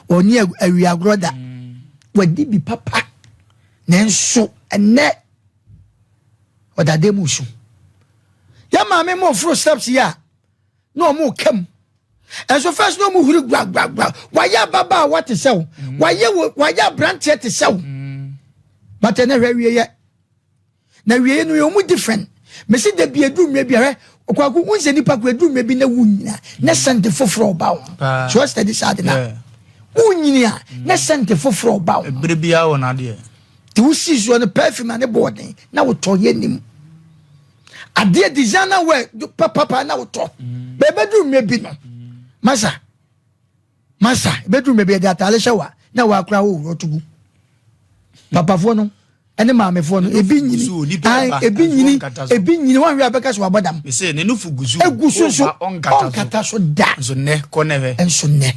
oni awiagroda wadi bi papa nenso ene odade musu ya maame mo fro steps ya no mo kam enso first no mo huru gba waya baba what is so waya branch te so but na hwawie ye na wie no yo mu different me see da bi edu mwe biare okwaku unse nipa ku edu mwe bi na wunyina na sente foforo ba so what's the sad na unyinia na sente foforo ba ebere bia wo na de ti usi so no perfume na body na wo to ye nim ade designer we papa na wo to be bedu mwe bi no masa bedu mwe bi da tale shawa na wa kra wo rotugu papa fo no ene maame fo no ebi nyini wan wi abeka so abodam me say ne nufu guzu egusu so onkata so da so ne ko neve enso ne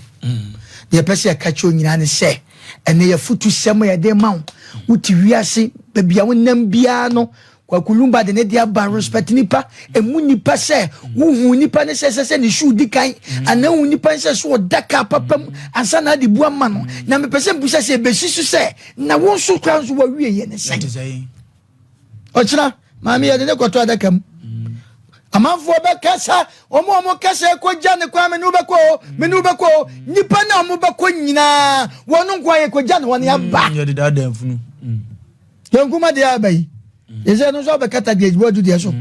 de pese akacho nyina ne se ene ya Afutuasem ya de mawo wuti wiase bebia wonam bia no kwakulumba de ne dia ba respect nipa emu nipa se wuhu nipa ne se ne shu dikan ana wu nipa se so daka papam ansa na de bua ma no na me pese mbusa se be sisu se na won so kran so wa wie ye ne se ochira maami ya de ne koto adaka mu amanfo be kasa omo kasa ko gya ne kwa me nu be ko nipa na omo be ko nyina wonu nkwa ye ko gya ne won ya ba ye de da danfunu yankuma de abai eze no so be kata de bodu de so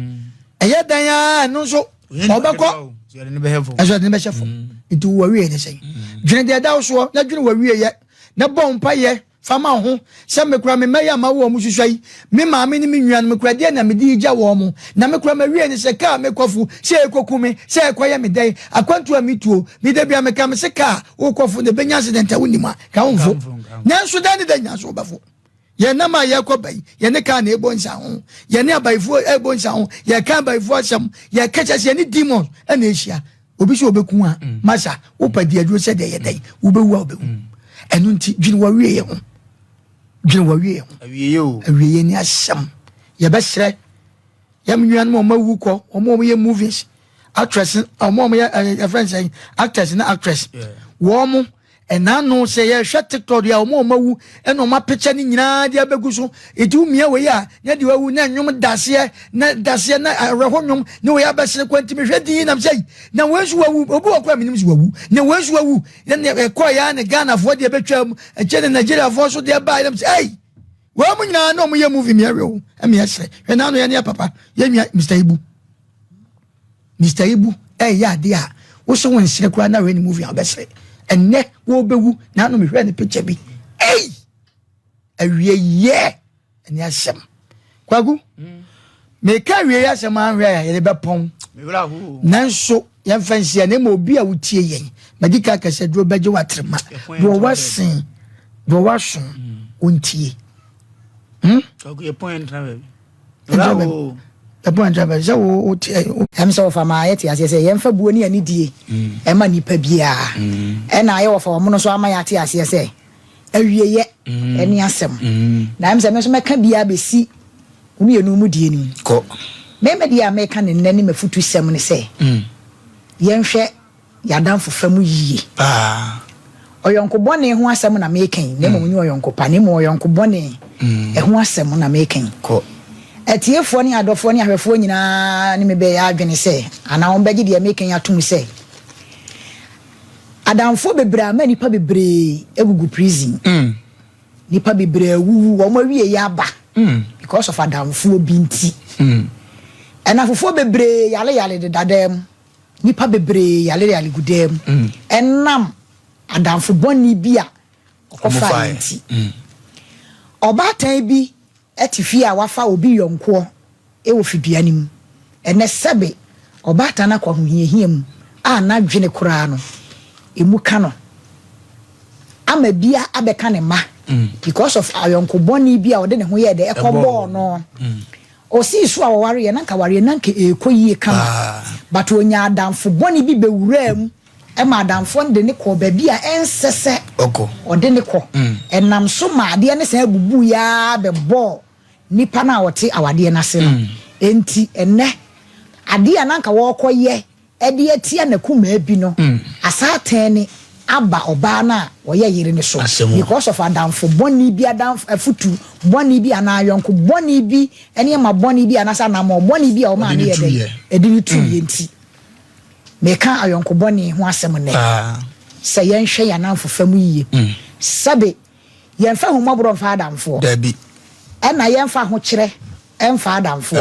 eye dan ya no so obako ye de ne be hefo aso de ne be chefo itu wa wie ne sei dwene de da so na dwene wa wie ye na bompa ye fama ho se mekura me maya ma wo mu hwehwai me maame ni me nwan mekura de na me di gya wo mu na mekura ma wie ne se ka mekofu se ekokume se ekoye me dai akwantu amituo me de bia meka me se ka wo kofu de benya accident a wonima ka wonfo nanso dan de nya so bafo ye na ma ye ko bai ye ne ka na ebo nsa ho ye ne abaifo ebo nsa ho ye ka abaifo asem ye ka cha se ne demons na ehia obi so obeku a masa wo padi aduro se de ye dai wo bewu a obewu enu nti dwine wa wie ye ho awie ni asem ye be sre yam nwan mo mawu ko omo ye movies actress omo ye friends actors na actress wo mo enano se ye hwe TikTok ya omo mawu eno ma picture ni nyina dia beguso edu mia we ya nya di wawu na nwom dase na rehonwom ne we ya besere kwantimi hwe din nam sei na wensu wawu obu okwa minim su wawu na wensu wawu ne ko ya ne Ghana fo dia betwam eche ne Nigeria fo so dia ba nam sei wo mu nyina na omo ye movie mi awe emi ese hwe na no ya ne papa ye nwa Mr. Ibu ya de a wo so won sire kwa na we ni movie abesere enne wo bewu na no me hwe ne picture bi awie ye ene asem kwagu me ka wie ya asem an hwe ya ye be pon me wura hu nanso ye fansia na ma obi a wutie yen medika kase dro beje watrema do wasin do waso ontie kwagu ye point na be Ebo njabe je wo am so fa ma yeti ase se yemfa buo ni ani die e ma nipa bia e na ye wo fa mo no so ama yati ase se awie ye eni asem na am se me so meka bia besi unu ye no mu die ni ko me dia meka ne nani Afutuasem ne se yenhwe yadanfo fam yiye oyonko bone ho asem na mekan ne mo nyi oyonko pa ne mo oyonko bone e ho asem na mekan ko etiefo ni adofo ni ahwefo nyina ni mebe ya adwene se ana on begi de meken atum se adamfo bebre ama nipa bebre egugu prison nipa bebre wu wo ma wie ya ba because of adamfo binti ena fofo bebre yale de dadem nipa bebre yale gudem enam adamfo boni bia okofa nti obatan bi etifi a wafa obi yonko e wo fidua nim ene sebe obata na kwa huhiehiem a na dwene kura no emu ka no ama bia abeka ne ma because of ayonko boni bia ode ne ho ye de ekobo no o si so a ware ye nanka ware nanka ekoyie kama but onya adamfo boni bi bewuram e ma adamfo de ne ko ba bia ensese ode ne ko enam so ma ade ne sa bubu ya bebo nipa na wote awade na se no enti enne ade ananka wo koye ede atia na kuma bi no asaten ni aba oba na oye yire ne so because of adamfo boni bi adamfo afutu boni bi ana yonko boni bi ene ma boni bi anasa na ma boni bi o ma ne yede edini tu ye nti me kan ayonko boni ho asem ne se yen hwe ya na mfofa mu yiye sabe yen fa ho mobro fa adamfo dabi ena yen fa ho kire emfa adamfo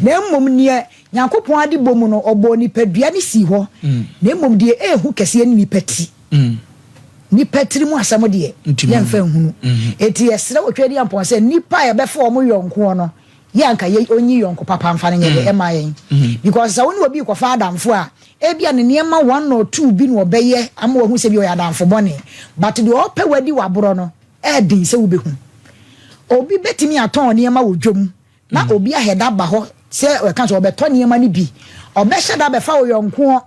na mmom ne Nyankopon ade bomu no obo ni padua ni si ho na mmom de ehu kese ni pati ni patiri mu asamo de yemfa hunu eti yesre otwedi ampon se nipa ya befa omo yonko no yanka ye onyi yonko papa mfa ne nyede ema yen because sa woni obi ko fa adamfo a ebia ne niema 1 or 2 bi no obeye ama wo hu se bi o adamfo bone but de ope wadi wabro no e din se wo behu obi betimi aton niema wo dwom na obi aheda ba ho se we kan so obeto niema ni bi obehye da befa wo yonko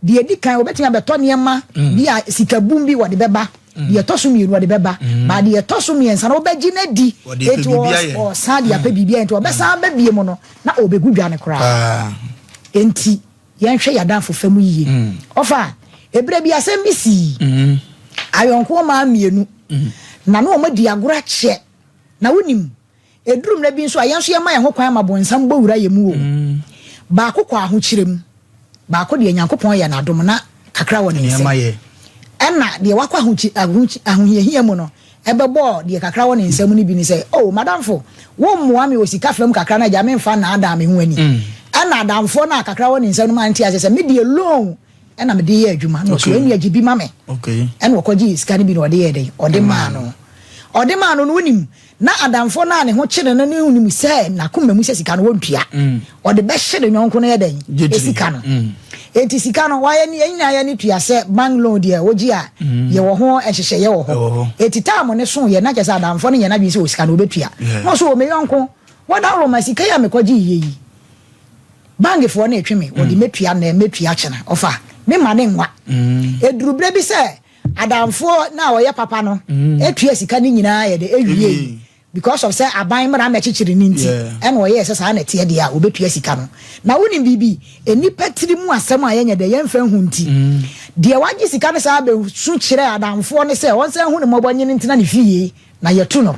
de edi kan obetimi abeto niema bi a sikabum bi wo de beba de toso mi wo de beba ba de toso mi ensa na obegi na di eti o sa de apa bibia enti obesa ba bie mu no na obegudwa ne kra enti yen hwe yadan fofamu yiye ofa ebre bi asem bi si ayonko ma mienu na no ma di agora che na wonim edrum na bi nso ayenso ye ma ye ho kwan ma bonsam bowura ye mu o ba akokwa ho kirem ba akọ de Nyankopon ye na adom na kakra woni nse ena de wakwa ho hie mu no ebebo de kakra woni nse mu ni bi ni se oh madamfo wo mmoa me osika fam kakra na ja me mfa na ada me ho ani ena adamfo na kakra woni nse no ma nti ase se me de loan ena me de ye adwuma no so eni agibi ma me okay ena wokoji sika ni bi no de ye de ode ma no no wonim na adamfo na ne ho kire no ne hunim se na kuma mu se sika no wontua ode be hye nyonko no ye den esika no enti sika no waye ni enya ya ni tua se bank loan de wogi a ye wo ho ehhye ye wo ho enti tam ne so ye na kese adamfo ne ye na bi se o sika no betua no so o me yonko wada ro ma sika ya me kwaji yeyi bank fo na etwe me wode metua na metua kyena ofa me ma ne nwa edurubre bi se adamfo na wo ye papa no etua sika ni nyina ye de ewie because of say aban mara me chichiri ni nti en wo ye sesa na tie de a obetua sika no na woni bibi enipa tiri mu asem a yenye de yemfa hu nti de wagi sika ne sa be su kire adamfo ne se won se hu ne mobonye ne ntina ne fie na yetu no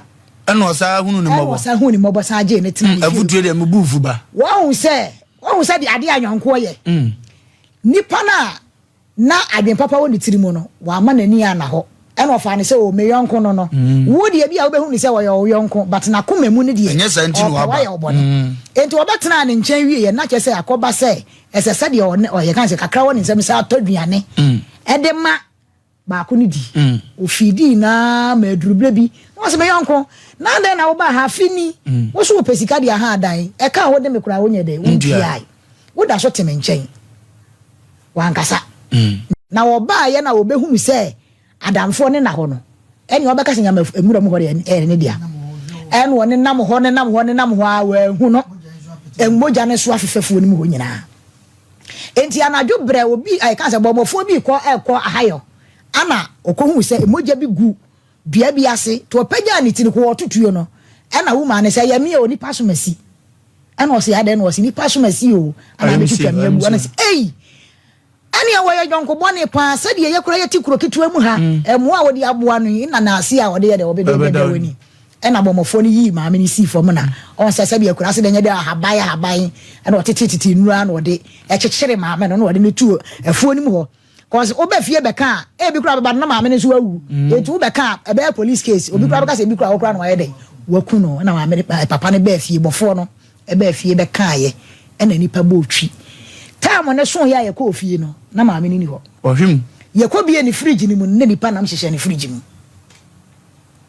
en wo sa hu ne mobo sa hu ne mobo sa je ne tina ne afutu de me bufu ba wo hu se de ade anyanko ye nipa na adwen papa woni tiri mu no wa ma nani ana ho eno ofa ne se o me yonko no wo de bia wo behu ni se wo yonko but na koma mu ne de enye santi no aba enti obetena ne nchen wie ye na che se akoba se esese de o ye kan se kakra woni nsem se atodwane ede ma ba ko ni di ofidi na ma durubre bi wo se me yonko na de na wo ba ha fini wo so pesika de ha adan e ka wo de me kura wo nye de wo ntiai wo da so teme nchen wankasa na wo ba ye na wo behu mi se adamfo ne na ho no eni obeka se nyama emura mu ho de ne dia en wo ne nam ho a wa hu no emmoja ne so afefefu ni mu ho nyina enti anadwo bre obi ai kan se bomofo bi ko ahayo ana okohu se emmoja bi gu dua bi ase to opagya ne tiri ko otutuyo no ena wo ma ne se ya mi oni paso masi ena o se ya de no o se ni paso masi o ana be tutwa mi abu ana se ei ani awoye jonko bone pa sade ye kura ye tikuro kitua mu ha emo a wodi aboa no ina na ase a wodi ye de obede woni ena bomofo ni yi maame ni si fom na on sese bi akura se de nye de haban ena otititi nura na wodi ekyekyere maame no wodi ne tu afuo ni mu ho cause oba fie be ka e bi kura baba na maame ni so awu etu be ka e be police case obi kura ka se bi kura okura no ye de waku no na maame papa ne be fie bofo no e be fie be ka ye ena nipa bo twi time ne so ya ye ko fie no na maame ni ho ohwim ye ko bie ni fridge ni mu ne nipa nam hyehye ni fridge mu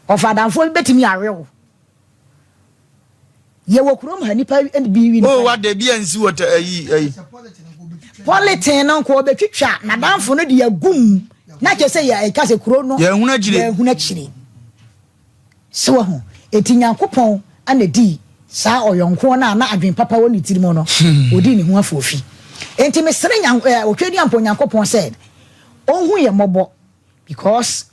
ofadamfo betimi arewo ye wokurom ha nipa bi wi oh wa de bia nsi wota ayi politin no ko betwitwa na damfo no de agum na ke se ye ka se kuro no ye huna chire so ho etinyankopon anedi sa oyonko na adwen papa woni tirimo no odi ni ho afofi enti mesere otwedi ampo nyankopon said onhu ye mobo because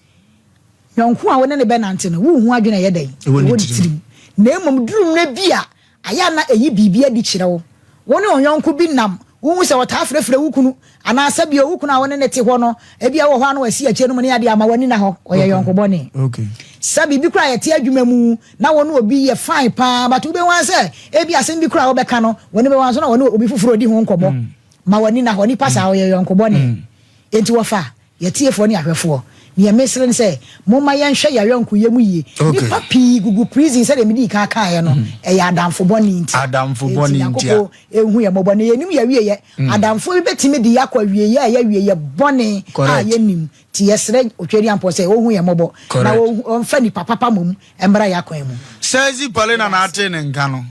yonko a wona ne benante no wo hu adwene ye den woni tirim na emom durum na bia aya na eyi bibia di kire wo woni onyonko bi nam wo se wata frefre wukunu ana sabi wukunu a woni nete ho no ebia wo ho ano asi ache no ne ade ama wani na ho oye yonko bone okay sabi bi kura yete adwuma mu na wono obi ye fine pa but ube wan se ebia asem bi kura wo beka no woni be wan so na wono obi fufuro di ho nkomo ma wani na ho ni pasa oye yonko bone enti wo fa yetiefo ne ahwefo ni emesere se moma yenhwe yawonko yemu yi ni papi gugu prison se de medi ka ka no e ya adamfo boni nti ehu ye mobone yenim ya wieye adamfo bi betimi di yakwa wieye ya wieye boni a yenim ti yesere otweri ampo se ohu ye mobo na onfa ni papa mum embra yakwa mu sezi pale na ate ne nka no